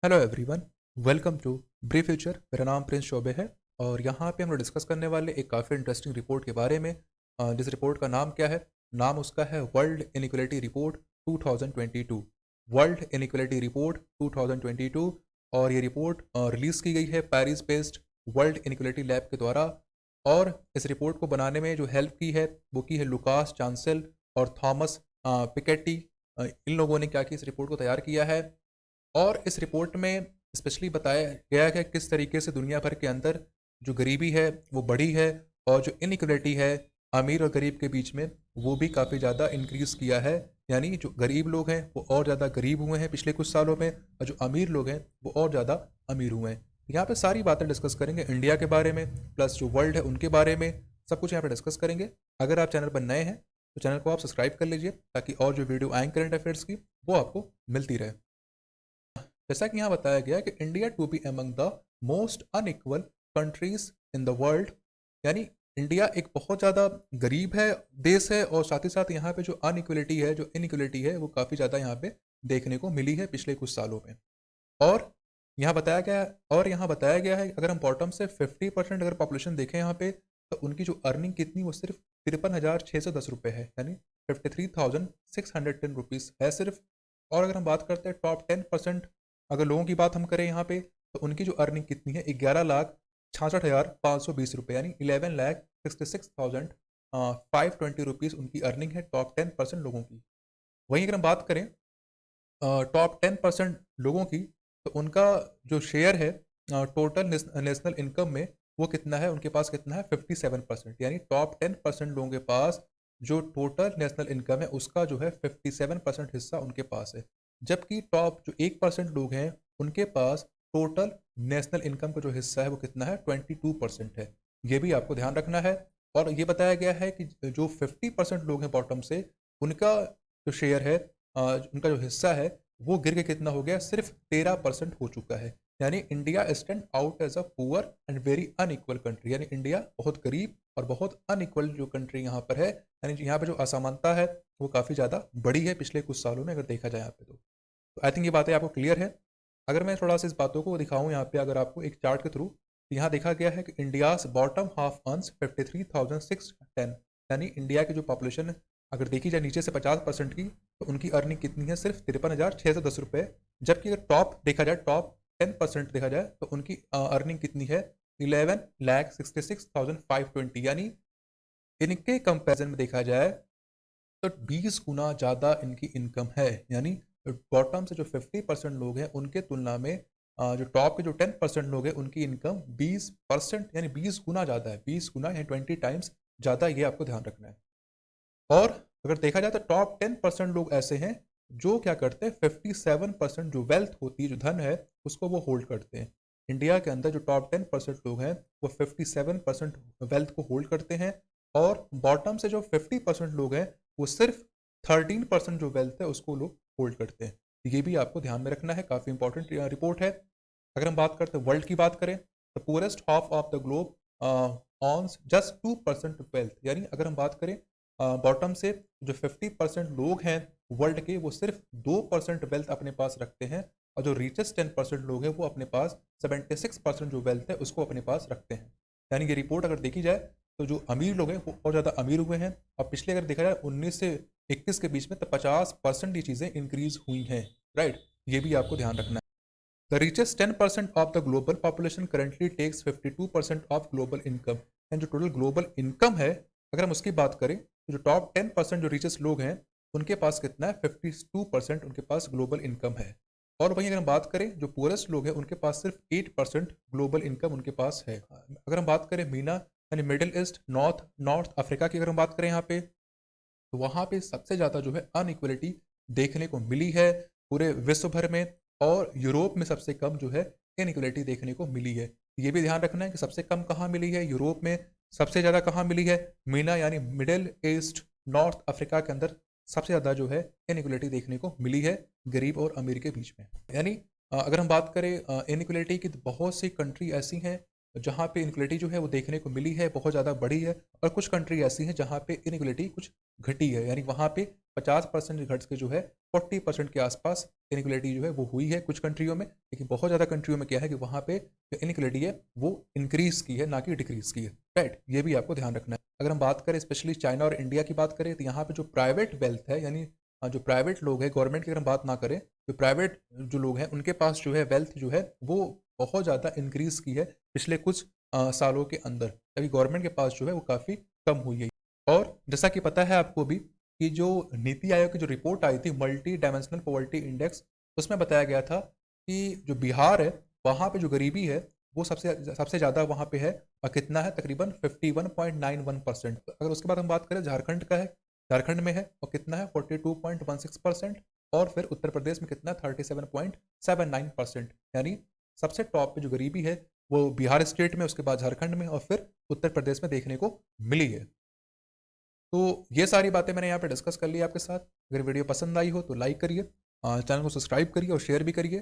Hello everyone, welcome to brief future. मेरा नाम Prince Choubey है और यहाँ पे हम लोग डिस्कस करने वाले एक काफ़ी इंटरेस्टिंग रिपोर्ट के बारे में। जिस रिपोर्ट का नाम क्या है? नाम उसका है world inequality report 2022। World inequality report 2022। और ये रिपोर्ट रिलीज़ की गई है Paris based world inequality lab के द्वारा। और इस रिपोर्ट को बनाने में जो हेल्प की है वो की है लुकास चांसेल और थॉमस पिकेटी। इन लोगों ने क्या कि इस रिपोर्ट को तैयार किया है। और इस रिपोर्ट में स्पेशली बताया गया है कि किस तरीके से दुनिया भर के अंदर जो गरीबी है वो बढ़ी है, और जो इनइक्वलिटी है अमीर और गरीब के बीच में वो भी काफ़ी ज़्यादा इंक्रीज़ किया है। यानी जो गरीब लोग हैं वो और ज़्यादा गरीब हुए हैं पिछले कुछ सालों में, और जो अमीर लोग हैं वो और ज़्यादा अमीर हुए हैं। यहाँ पे सारी बातें डिस्कस करेंगे, इंडिया के बारे में प्लस जो वर्ल्ड है उनके बारे में, सब कुछ यहाँ पे डिस्कस करेंगे। अगर आप चैनल पर नए हैं तो चैनल को आप सब्सक्राइब कर लीजिए ताकि और जो वीडियो आएँ करंट अफेयर्स की वो आपको मिलती रहे। जैसा कि यहाँ बताया गया कि India to be among the most unequal countries in the world, यानी इंडिया एक बहुत ज़्यादा गरीब है देश है, और साथ ही साथ यहाँ पे जो अनइक्वलिटी है, जो इनइक्वलिटी है, वो काफ़ी ज़्यादा यहाँ पे देखने को मिली है पिछले कुछ सालों में। और यहाँ बताया गया है अगर हम बॉटम से 50% अगर पॉपुलेशन देखें यहाँ पे, तो उनकी जो अर्निंग कितनी वो सिर्फ 53,610 रुपये है, यानी 53,610 रुपीज़ है सिर्फ। और अगर हम बात करते हैं टॉप 10% अगर लोगों की बात हम करें यहाँ पे, तो उनकी जो अर्निंग कितनी है 11,66,520 रुपये, यानी 11,66,520 रुपीज़ उनकी अर्निंग है टॉप 10% लोगों की। वहीं अगर हम बात करें टॉप 10% लोगों की, तो उनका जो शेयर है टोटल नेशनल इनकम में वो कितना है, उनके पास कितना है 57%, यानी टॉप 10% लोगों के पास जो टोटल नेशनल इनकम है उसका जो है 57% हिस्सा उनके पास है। जबकि टॉप जो 1% लोग हैं उनके पास टोटल नेशनल इनकम का जो हिस्सा है वो कितना है 22% है। ये भी आपको ध्यान रखना है। और ये बताया गया है कि जो 50% लोग हैं बॉटम से, उनका जो शेयर है उनका जो हिस्सा है वो गिर के कितना हो गया, सिर्फ 13% हो चुका है। यानी India stand out as a poor and very unequal country, यानी इंडिया बहुत गरीब और बहुत अनइक्वल जो कंट्री यहाँ पर है, यानी यहाँ पर जो असमानता है वो काफ़ी ज़्यादा बड़ी है पिछले कुछ सालों में अगर देखा जाए यहाँ पे। तो आई थिंक ये बातें आपको क्लियर है। अगर मैं थोड़ा सा इस बातों को दिखाऊं यहाँ पे अगर आपको एक चार्ट के थ्रू, तो यहाँ देखा गया है कि इंडियाज बॉटम हाफ अर्न्स 53,610, यानी इंडिया की जो पॉपुलेशन अगर देखी जाए नीचे से 50% की, तो उनकी अर्निंग कितनी है सिर्फ 53,610 रुपये। जबकि अगर टॉप देखा जाए, टॉप 10% देखा जाए, तो उनकी अर्निंग कितनी है 11,66,520, यानी इनके कंपेरिजन में देखा जाए तो 20 गुना ज़्यादा इनकी इनकम है। यानी बॉटम से जो 50% लोग हैं उनके तुलना में जो टॉप के जो 10% लोग हैं उनकी इनकम 20% यानी 20 गुना ज़्यादा है, 20 गुना यानी 20 टाइम्स ज़्यादा, ये आपको ध्यान रखना है। और अगर देखा जाए तो टॉप 10% लोग ऐसे हैं जो क्या करते हैं, 57% जो वेल्थ होती है, जो धन है, उसको वो होल्ड करते हैं। इंडिया के अंदर जो टॉप 10% लोग हैं वो 57% वेल्थ को होल्ड करते हैं, और बॉटम से जो 50% लोग हैं वो सिर्फ 13% जो वेल्थ है उसको लोग होल्ड करते हैं। ये भी आपको ध्यान में रखना है, काफ़ी इंपॉर्टेंट रिपोर्ट है। अगर हम बात करते हैं वर्ल्ड की बात करें, the poorest half of the globe owns just 2% wealth, यानी अगर हम बात करें बॉटम से जो 50% लोग हैं वर्ल्ड के वो सिर्फ 2% वेल्थ अपने पास रखते हैं, और जो रिचेस्ट 10% लोग हैं वो अपने पास 76% जो वेल्थ है उसको अपने पास रखते हैं। यानी ये रिपोर्ट अगर देखी जाए तो जो अमीर लोग हैं वो और ज़्यादा अमीर हुए हैं, और पिछले अगर देखा जाए 19 से 21 के बीच में तो 50% ये चीज़ें इंक्रीज हुई हैं। राइट, ये भी आपको ध्यान रखना है। The richest 10% of the global population currently takes 52% of global income, and जो टोटल ग्लोबल इनकम है अगर हम उसकी बात करें, तो जो टॉप 10% जो रिचेस्ट लोग हैं उनके पास कितना है 52% उनके पास ग्लोबल इनकम है। और वहीं अगर हम बात करें जो पुअरेस्ट लोग हैं उनके पास सिर्फ 8% ग्लोबल इनकम उनके पास है। अगर हम बात करें मीना यानी middle east north north Africa की अगर हम बात करें यहाँ पे, तो वहाँ पे सबसे ज़्यादा जो है अनइक्वलिटी देखने को मिली है पूरे विश्व भर में, और यूरोप में सबसे कम जो है इनइक्वलिटी देखने को मिली है। ये भी ध्यान रखना है कि सबसे कम कहाँ मिली है यूरोप में, सबसे ज़्यादा कहाँ मिली है मीना यानी मिडिल ईस्ट नॉर्थ अफ्रीका के अंदर सबसे ज़्यादा जो है इनइक्वलिटी देखने को मिली है गरीब और अमीर के बीच में। यानी अगर हम बात करें इनइक्वलिटी की, तो बहुत सी कंट्री ऐसी हैं जहाँ पे इनइक्वलिटी जो है वो देखने को मिली है, बहुत ज़्यादा बड़ी है, और कुछ कंट्री ऐसी हैं जहाँ पे इनइक्वलिटी कुछ घटी है, यानी वहाँ पे 50% घट के जो है 40% के आसपास इनइक्वलिटी जो है वो हुई है कुछ कंट्रियों में, लेकिन बहुत ज़्यादा कंट्रियों में क्या है कि वहाँ पे जो इनइक्वलिटी है वो इंक्रीज़ की है, ना कि डिक्रीज़ की है, राइट? ये भी आपको ध्यान रखना है। अगर हम बात करें स्पेशली चाइना और इंडिया की बात करें, तो यहाँ पे जो प्राइवेट वेल्थ है, यानी जो प्राइवेट लोग हैं, गवर्नमेंट की अगर हम बात ना करें, जो प्राइवेट जो लोग हैं उनके पास जो है वेल्थ जो है वो बहुत ज़्यादा इंक्रीज़ की है पिछले कुछ सालों के अंदर, अभी गवर्नमेंट के पास जो है वो काफ़ी कम हुई है। और जैसा कि पता है आपको भी कि जो नीति आयोग की जो रिपोर्ट आई थी मल्टी डायमेंशनल पॉवर्टी इंडेक्स, उसमें बताया गया था कि जो बिहार है वहाँ पे जो गरीबी है वो सबसे सबसे ज़्यादा वहाँ पे है, और कितना है, तकरीबन 51.91%। अगर उसके बाद हम बात करें झारखंड का है, झारखंड में है और कितना है 42.16%, और फिर उत्तर प्रदेश में कितना है 37.79%। यानी सबसे टॉप पे जो गरीबी है वो बिहार स्टेट में, उसके बाद झारखंड में, और फिर उत्तर प्रदेश में देखने को मिली है। तो ये सारी बातें मैंने यहाँ पे डिस्कस कर ली आपके साथ। अगर वीडियो पसंद आई हो तो लाइक करिए, चैनल को सब्सक्राइब करिए और शेयर भी करिए।